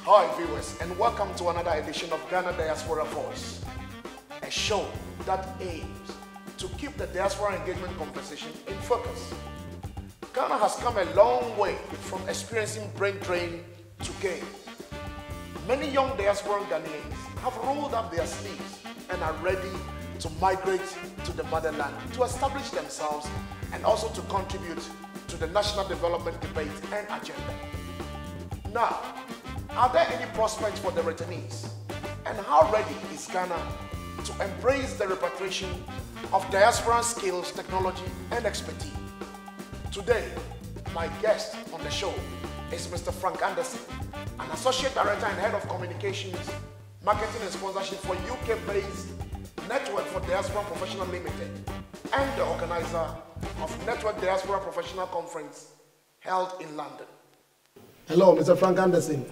Hi viewers, and welcome to another edition of Ghana Diaspora Voice, a show that aims to keep the diaspora engagement conversation in focus. Ghana has come a long way from experiencing brain drain to gain. Many young diasporan Ghanaians have rolled up their sleeves and are ready to migrate to the motherland to establish themselves and also to contribute to the national development debate and agenda. Now, are there any prospects for the returnees? And how ready is Ghana to embrace the repatriation of diaspora skills, technology, and expertise? Today, my guest on the show is Mr. Frank Anderson, an Associate Director and Head of Communications, Marketing and Sponsorship for UK-based Network for Diaspora Professional Limited and the organizer of Network Diaspora Professional Conference held in London. Hello, Mr. Frank Anderson.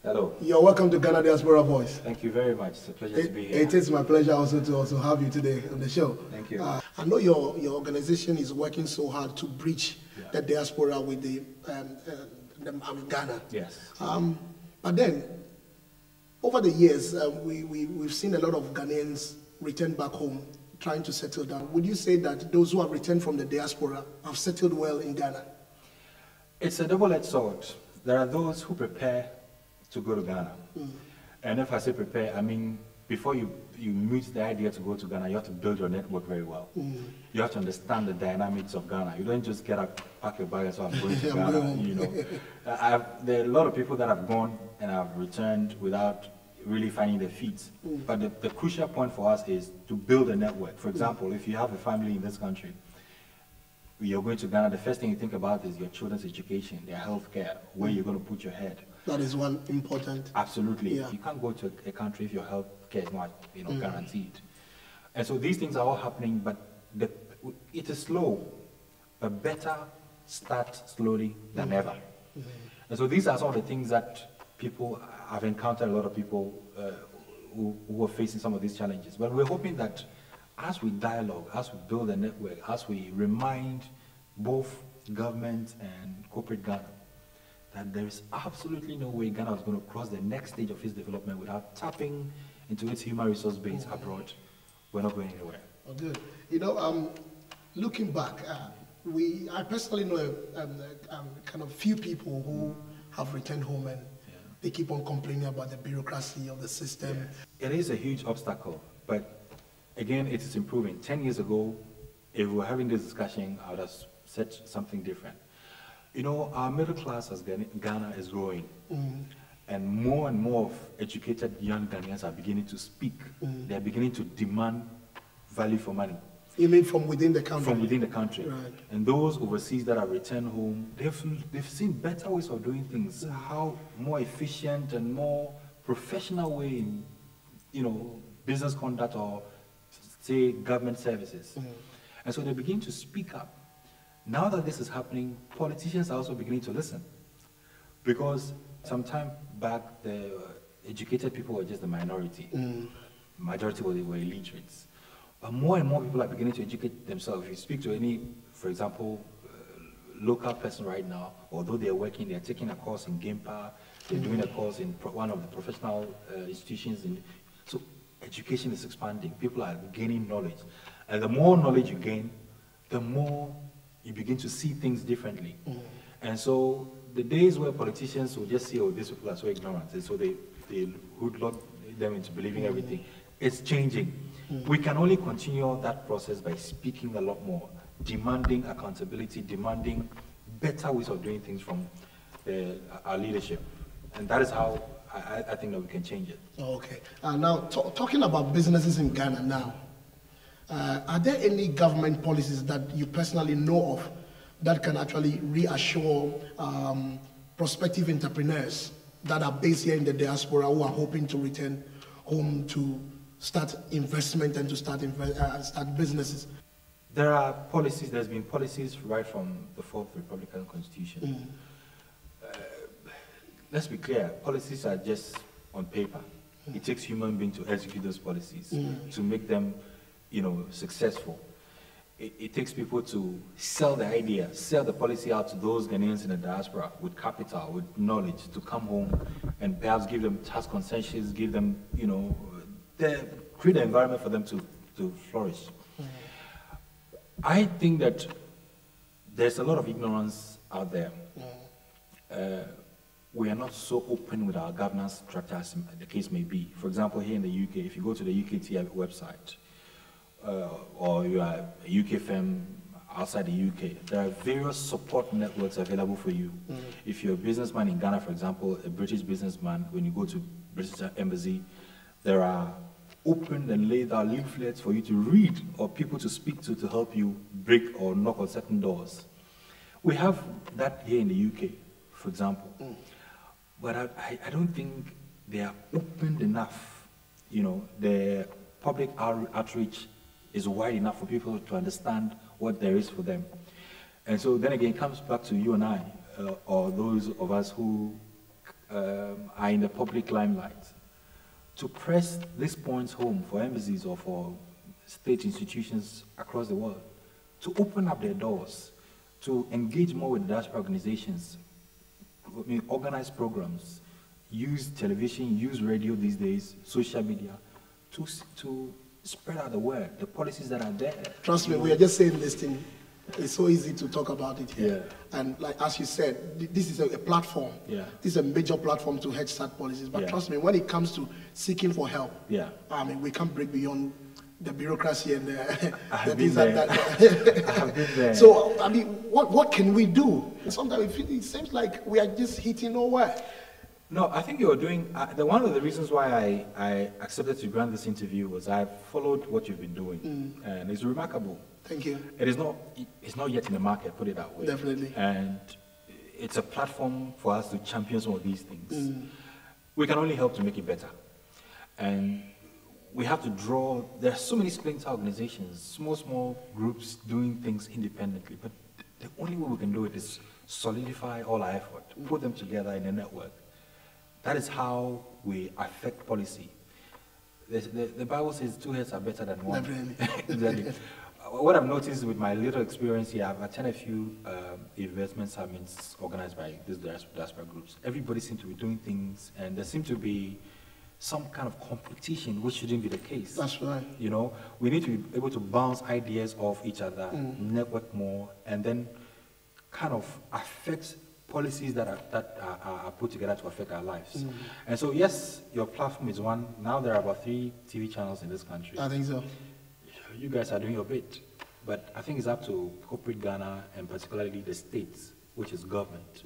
Hello. You're welcome to Ghana Diaspora Voice. Thank you very much. It's a pleasure to be here. It is my pleasure also to have you today on the show. Thank you. I know your organization is working so hard to bridge the diaspora with the Ghana. Yes. But then, over the years, we've seen a lot of Ghanaians return back home, trying to settle down. Would you say that those who have returned from the diaspora have settled well in Ghana? It's a double-edged sword. There are those who prepare to go to Ghana. And if I say prepare, I mean before you meet the idea to go to Ghana, you have to build your network very well. You have to understand the dynamics of Ghana. You don't just get up, pack your bag and say, I'm going to Ghana. You know, there are a lot of people that have gone and have returned without really finding their feet. But the crucial point for us is to build a network. For example, if you have a family in this country, you're going to Ghana, the first thing you think about is your children's education, their health care, where you're going to put your head. That is one important. Absolutely. Yeah. You can't go to a country if your health care is not, guaranteed. And so these things are all happening, but it is slow, but better start slowly than ever. And so these are some of the things that people have encountered, a lot of people who are facing some of these challenges. But we're hoping that as we dialogue, as we build a network, as we remind both government and corporate Ghana that there is absolutely no way Ghana is going to cross the next stage of its development without tapping into its human resource base abroad, we're not going anywhere. Oh, good. You know, looking back, I personally know kind of few people who have returned home and they keep on complaining about the bureaucracy of the system. It is a huge obstacle, but again, it is improving. 10 years ago, if we were having this discussion, I would have said something different. You know, our middle class as Ghana is growing, and more of educated young Ghanaians are beginning to speak. They're beginning to demand value for money. You mean from within the country? From within the country. Right. And those overseas that have returned home, they've seen better ways of doing things, how more efficient and more professional way in, business conduct or, say, government services. And so they begin to speak up. Now that this is happening, politicians are also beginning to listen. Because some time back, the educated people were just the minority. Majority were illiterates. But more and more people are beginning to educate themselves. If you speak to any, for example, local person right now, although they're working, they're taking a course in game power, they're doing a course in one of the professional institutions. So education is expanding. People are gaining knowledge. And the more knowledge you gain, the more you begin to see things differently. And so the days where politicians will just say, oh, these people are so ignorant, and so they hoodlock them into believing everything, it's changing. We can only continue that process by speaking a lot more, demanding accountability, demanding better ways of doing things from our leadership. And that is how I think that we can change it. Okay. Now, talking about businesses in Ghana now, are there any government policies that you personally know of that can actually reassure prospective entrepreneurs that are based here in the diaspora who are hoping to return home to start investment and to start businesses? There are policies. There's been policies right from the Fourth Republican Constitution. Let's be clear, policies are just on paper. It takes human beings to execute those policies, to make them, successful. it takes people to sell the idea, sell the policy out to those Ghanaians in the diaspora with capital, with knowledge, to come home and perhaps give them task concessions, give them, create an environment for them to flourish. I think that there's a lot of ignorance out there. We are not so open with our governance structure as the case may be. For example, here in the UK, if you go to the UKT website, or you are a UK firm outside the UK, there are various support networks available for you. If you're a businessman in Ghana, for example, a British businessman, when you go to British Embassy, there are open and laid out leaflets for you to read or people to speak to help you break or knock on certain doors. We have that here in the UK, for example. But I don't think they are open enough. The public outreach is wide enough for people to understand what there is for them. And so then again, it comes back to you and I, or those of us who are in the public limelight, to press these points home for embassies or for state institutions across the world, to open up their doors, to engage more with diaspora organizations, organize programs, use television, use radio these days, social media, to spread out the word, the policies that are there. Trust me, we are just saying this thing. It's so easy to talk about it here. Yeah. And like as you said, this is a platform. Yeah. This is a major platform to hedge such policies. But trust me, when it comes to seeking for help, we can't break beyond the bureaucracy and the things like that. I have been there. So, what can we do? Sometimes it seems like we are just hitting nowhere. No, I think you're doing, one of the reasons why I accepted to grant this interview was I followed what you've been doing, and it's remarkable. Thank you. It's not yet in the market, put it that way. Definitely. And it's a platform for us to champion some of these things. We can only help to make it better. And we have to draw, there are so many splinter organizations, small groups doing things independently, but the only way we can do it is solidify all our effort, put them together in a network. That is how we affect policy. The Bible says 2 heads are better than one. Exactly. What I've noticed with my little experience here, I've attended a few investment summits organized by these diaspora groups. Everybody seems to be doing things, and there seems to be some kind of competition, which shouldn't be the case. That's right. We need to be able to bounce ideas off each other, network more, and then kind of affect policies that are put together to affect our lives. And so, yes, your platform is one. Now there are about 3 TV channels in this country. I think so. You guys are doing your bit, but I think it's up to corporate Ghana and particularly the states, which is government,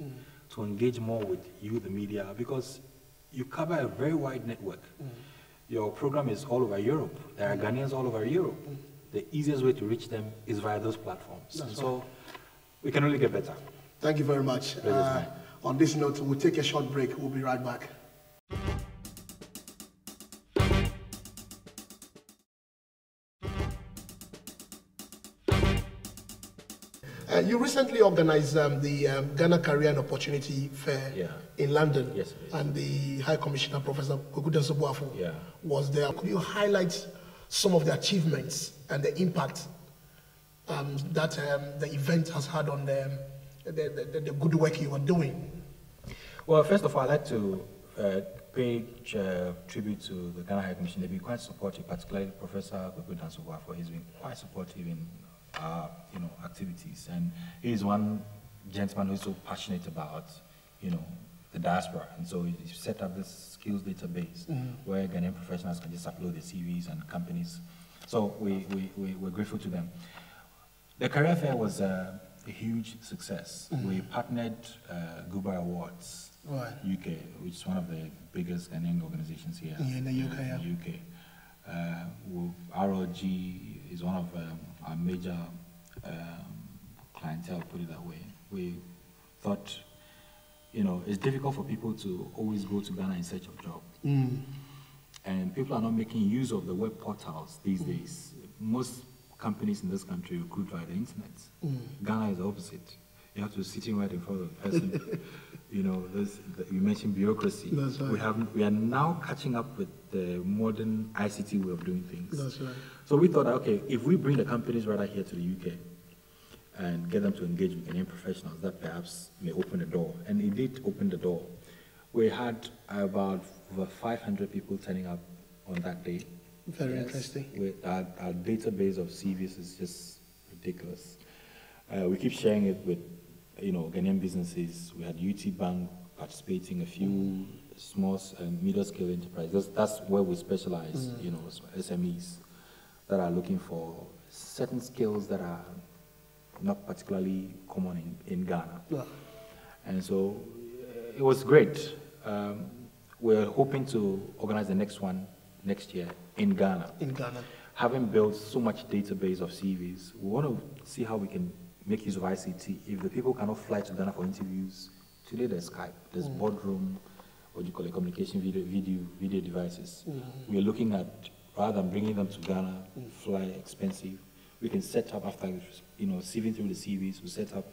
to engage more with you, the media, because you cover a very wide network. Your program is all over Europe. There are Ghanaians all over Europe. The easiest way to reach them is via those platforms. So we can only get better. Thank you very much. On this note, we'll take a short break. We'll be right back. You recently organized the Ghana Career and Opportunity Fair in London. Yes. And the High Commissioner, Professor Kojo was there. Could you highlight some of the achievements and the impact that the event has had on the good work you were doing? Well, first of all, I'd like to pay tribute to the Ghana High Commission. They've been quite supportive, particularly Professor Kojo. He's been quite supportive in activities, and he's one gentleman who's so passionate about, the diaspora, and so he set up this skills database where Ghanaian professionals can just upload their CVs and companies. So we're grateful to them. The career fair was a huge success. We partnered Guba Awards, UK, which is one of the biggest Ghanaian organizations here in the UK. ROG is one of our major clientele, put it that way. We thought, it's difficult for people to always go to Ghana in search of job. And people are not making use of the web portals these days. Most companies in this country recruit via the internet. Ghana is the opposite. You have to sit right in front of the person. You know, you mentioned bureaucracy. That's right. We are now catching up with the modern ICT way of doing things. That's right. So we thought, okay, if we bring the companies rather here to the UK and get them to engage with Ghanaian professionals, that perhaps may open the door. And it did open the door. We had about over 500 people turning up on that day. Very interesting. Our database of CVs is just ridiculous. We keep sharing it with, Ghanaian businesses. We had UT Bank participating, a few small and middle-scale enterprises. That's where we specialize, SMEs that are looking for certain skills that are not particularly common in Ghana. Yeah. And so it was great. We're hoping to organize the next one next year in Ghana. In Ghana. Having built so much database of CVs, we want to see how we can make use of ICT. If the people cannot fly to Ghana for interviews, today there's Skype, there's boardroom, what do you call it, communication video devices. We're looking at, rather than bringing them to Ghana, fly expensive, we can set up after, sieving through the CVs, we set up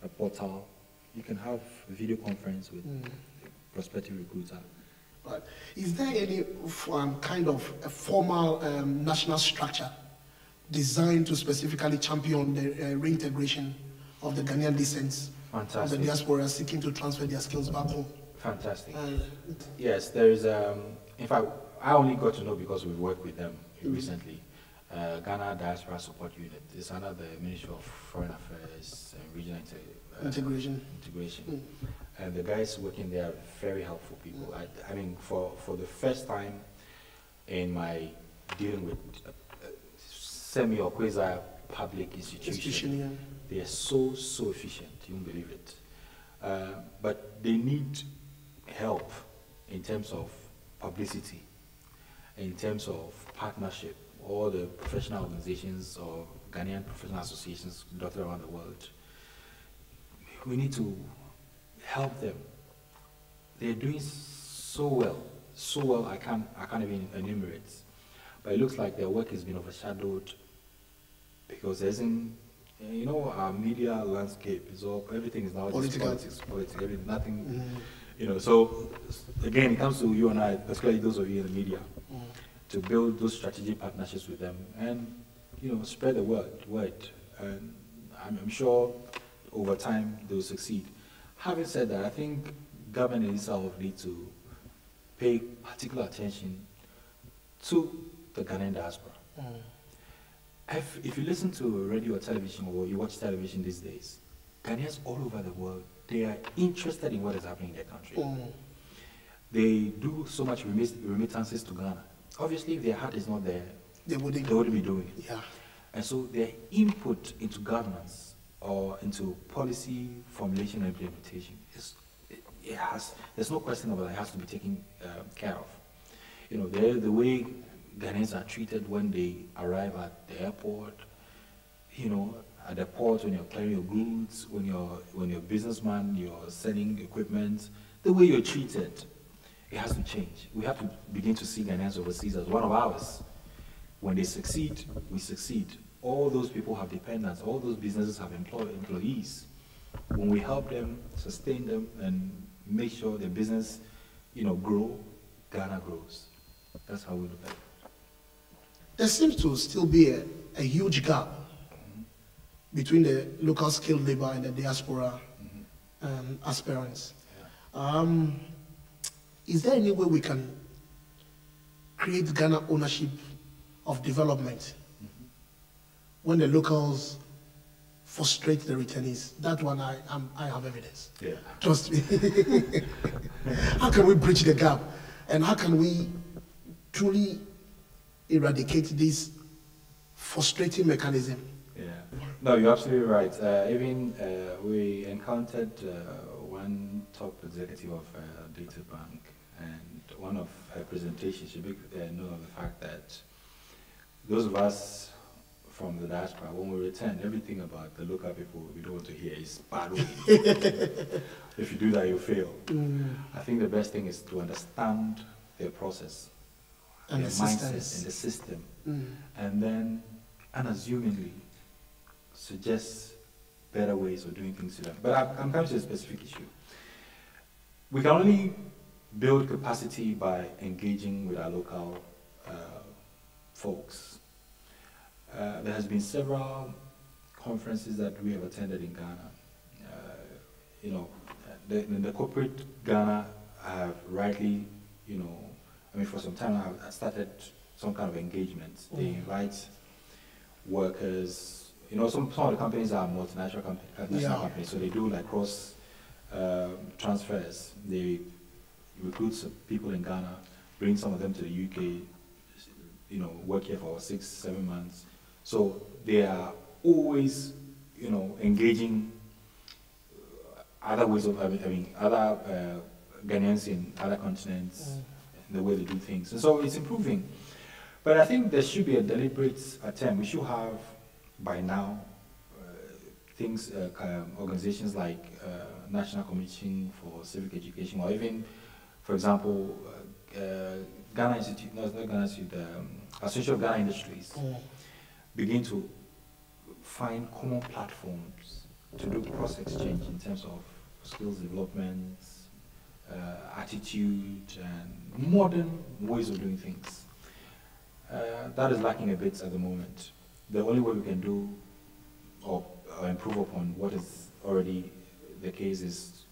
a portal. You can have a video conference with a prospective recruiter. Right. Is there any kind of a formal national structure designed to specifically champion the reintegration of the Ghanaian descents of the diaspora seeking to transfer their skills back home? Fantastic. Yes, there is, in fact, I only got to know because we worked with them recently. Ghana Diaspora Support Unit is under the Ministry of Foreign Affairs and Regional Integration. And the guys working there are very helpful people. I mean, for the first time in my dealing with semi or quasi public institution, they are so efficient, you won't believe it. But they need help in terms of publicity, in terms of partnership. All the professional organizations or Ghanaian professional associations dotted around the world, we need to help them. They're doing so well, I can't even enumerate. But it looks like their work has been overshadowed because there isn't, our media landscape is everything is now just politics, nothing, so again, it comes to you and I, especially those of you in the media, to build those strategic partnerships with them and, spread the word. And I'm sure over time they will succeed. Having said that, I think government itself needs to pay particular attention to the Ghanaian diaspora. If you listen to radio or television, or you watch television these days, Ghanaians all over the world, they are interested in what is happening in their country. They do so much remittances to Ghana. Obviously, if their heart is not there, they wouldn't be doing it. Yeah. And so their input into governance or into policy formulation and implementation there's no question about it, has to be taken care of. The way Ghanaians are treated when they arrive at the airport, at the port when you're carrying your goods, when you're a businessman, you're selling equipment, the way you're treated, it has to change. We have to begin to see Ghanaians overseas as one of ours. When they succeed, we succeed. All those people have dependents, all those businesses have employees. When we help them, sustain them, and make sure their business, grow, Ghana grows. That's how we look at it. There seems to still be a huge gap between the local skilled labor and the diaspora aspirants. Yeah. Is there any way we can create Ghana ownership of development when the locals frustrate the returnees? That one I have evidence. Yeah. Trust me. How can we bridge the gap? And how can we truly eradicate this frustrating mechanism? Yeah. No, you're absolutely right. We encountered one top executive of Data Bank, and one of her presentations, she made note of the fact that those of us from the diaspora, when we return, everything about the local people we don't want to hear is bad. If you do that, you fail. I think the best thing is to understand their process, and their mindset, and the system, and then unassumingly suggest better ways of doing things to them. But I'm coming to a specific issue. we can only build capacity by engaging with our local folks. There has been several conferences that we have attended in Ghana. You know, the corporate Ghana have rightly, you know, I mean, for some time I have started some kind of engagement. They invite workers, you know, some of the companies are multinational companies, so they do like cross transfers. They recruit some people in Ghana, bring some of them to the UK, you know, work here for 6-7 months. So they are always, you know, engaging other ways of, I mean other Ghanaians in other continents, the way they do things. And so it's improving. But I think there should be a deliberate attempt. We should have, by now, things, organizations like National Commission for Civic Education, or even, for example, Ghana Institute, no, it's not Ghana Institute, Association of Ghana Industries, begin to find common platforms to do cross-exchange in terms of skills development, attitude, and modern ways of doing things. That is lacking a bit at the moment. The only way we can do or improve upon what is already the case is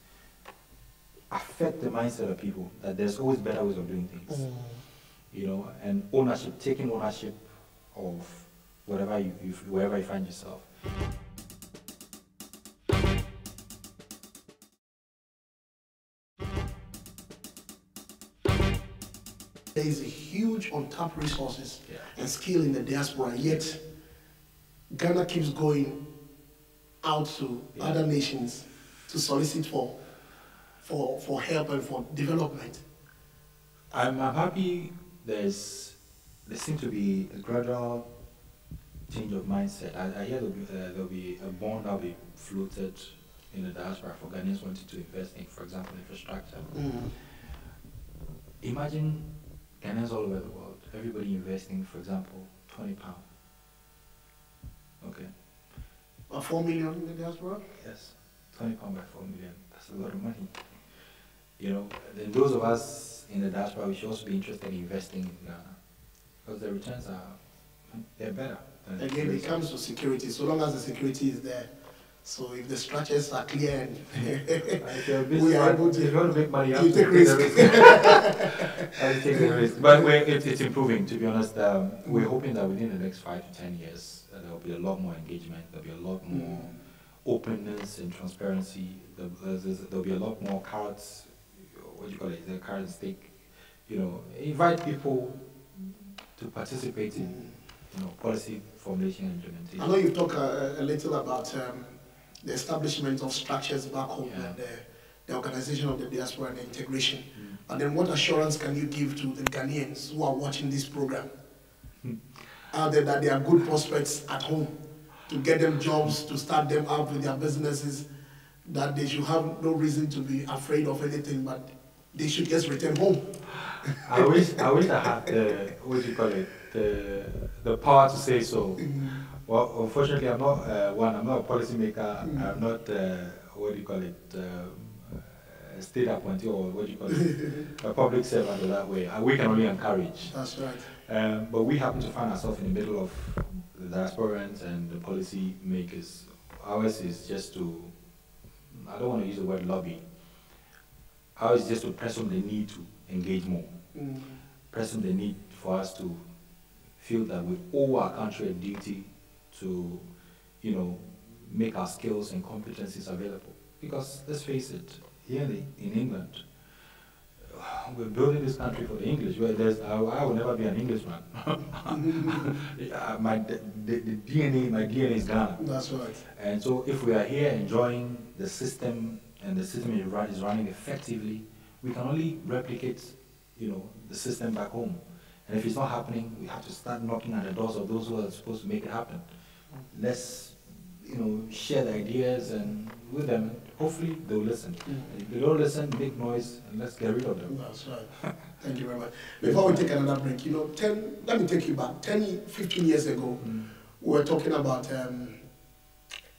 affect the mindset of people that there's always better ways of doing things. You know, and ownership, taking ownership of whatever wherever you find yourself. There is a huge untapped resources and skill in the diaspora, yet Ghana keeps going out to other nations to solicit for help and for development. I'm happy there seems to be a gradual change of mindset. I hear there'll be a bond that will be floated in the diaspora for Ghanaians wanting to invest in, for example, infrastructure. Imagine Ghanaians all over the world, everybody investing, for example, £20. Okay. 4 million in the diaspora? Yes, £20 by 4 million. That's a lot of money. You know, then those of us in the diaspora, we should also be interested in investing in Ghana, because the returns they're better. Again, it comes to security. So long as the security is there, so if the structures are clear and we are able to, if you want to make money, you have to take the risk. Take the risk. But it's improving, to be honest. We're hoping that within the next 5 to 10 years, there will be a lot more engagement, there'll be a lot more openness and transparency, there'll be a lot more carrots, what do you call it, the carrot and stick, you know, invite people to participate in, you know, policy formulation and implementation. I know you talk a little about the establishment of structures back home and the organization of the diaspora and the integration. And then what assurance can you give to the Ghanaians who are watching this program out there that there are good prospects at home to get them jobs, to start them out with their businesses, that they should have no reason to be afraid of anything, but they should just return home? I wish I had the, what do you call it, the power to say so. Well, unfortunately, I'm not I'm not a policymaker. I'm not what do you call it, a state appointee, or what do you call it, a public servant or that way. We can only encourage. That's right. But we happen to find ourselves in the middle of the diasporans and the policy makers. Ours is just to, I don't want to use the word lobby. Ours is just to press on the need to engage more. Press on the need for us to feel that we owe our country a duty to, you know, make our skills and competencies available. Because let's face it, here in England, we're building this country for the English. I will never be an Englishman. My DNA is Ghana. That's right. And so if we are here enjoying the system, and the system is running effectively, we can only replicate, you know, the system back home. And if it's not happening, we have to start knocking at the doors of those who are supposed to make it happen. Let's, you know, share the ideas and with them. Hopefully they'll listen. If they don't listen, make noise, and let's get rid of them. That's right. Thank you very much. Before we take another break, you know, let me take you back. 10, 15 years ago, we were talking about,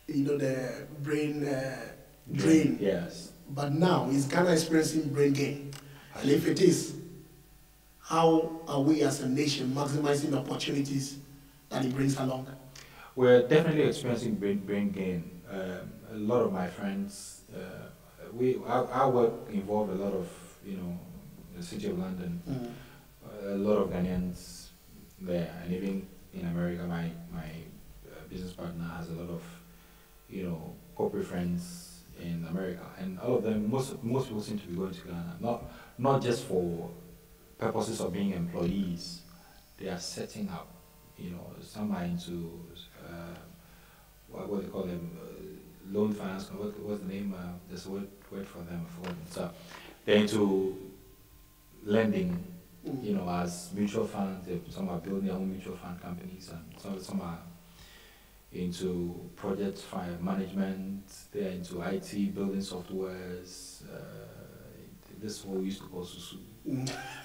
you know, the brain drain. Yes. But now, is Ghana experiencing brain gain? And if it is, how are we as a nation maximizing the opportunities that it brings along? We're definitely experiencing brain gain. A lot of my friends, our work involved a lot of, the city of London, a lot of Ghanaians there, and even in America, my business partner has a lot of, corporate friends in America, and all of them, most people seem to be going to Ghana, not just for purposes of being employees. They are setting up, some are into what they call them, loan finance. What's the name? There's a word for them. I forgot. So they're into lending, as mutual funds. Some are building their own mutual fund companies, and some are into project management. They're into IT, building softwares. This is what we used to call susu.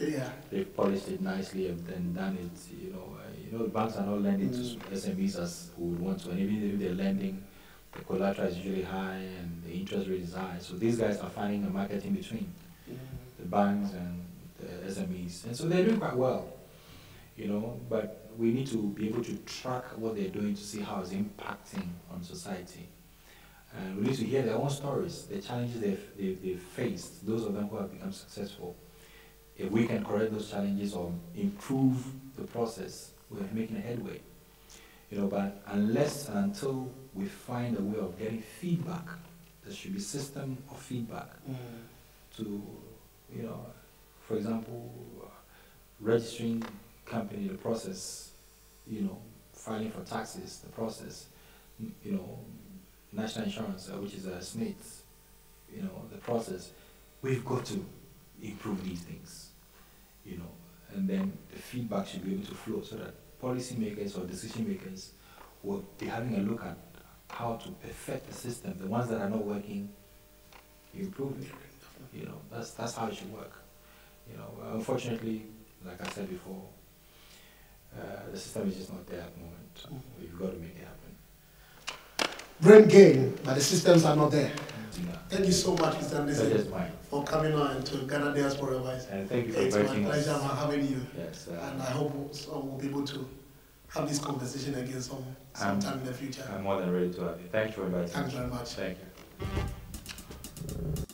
Yeah. They've polished it nicely and then done it. The banks are not lending to SMEs as we would want to, and even if they're lending, the collateral is usually high and the interest rate is high. So these guys are finding a market in between the banks and the SMEs, and so they're doing quite well. But we need to be able to track what they're doing to see how it's impacting on society. And we need to hear their own stories, the challenges they've faced, those of them who have become successful. If we can correct those challenges or improve the process, we're making a headway. But unless and until we find a way of getting feedback, there should be a system of feedback to, for example, registering company, the process, filing for taxes, the process, national insurance, which is a SMIT, the process. We've got to improve these things, and then the feedback should be able to flow so that policymakers or decision makers will be having a look at how to perfect the system. The ones that are not working, you improve it. That's how it should work. Unfortunately, like I said before, the system is just not there at the moment. We've got to make it happen. Brain gain, but the systems are not there. Yeah. Thank you so much, Mr. Anderson, mine. for coming on to Ghana Diaspora Voice. And thank you for inviting inviting us. It's my pleasure having you. Yes, and I hope we'll be able to have this conversation again sometime in the future. I'm more than ready to have you. Thank you for inviting me. Thanks very much. Thank you.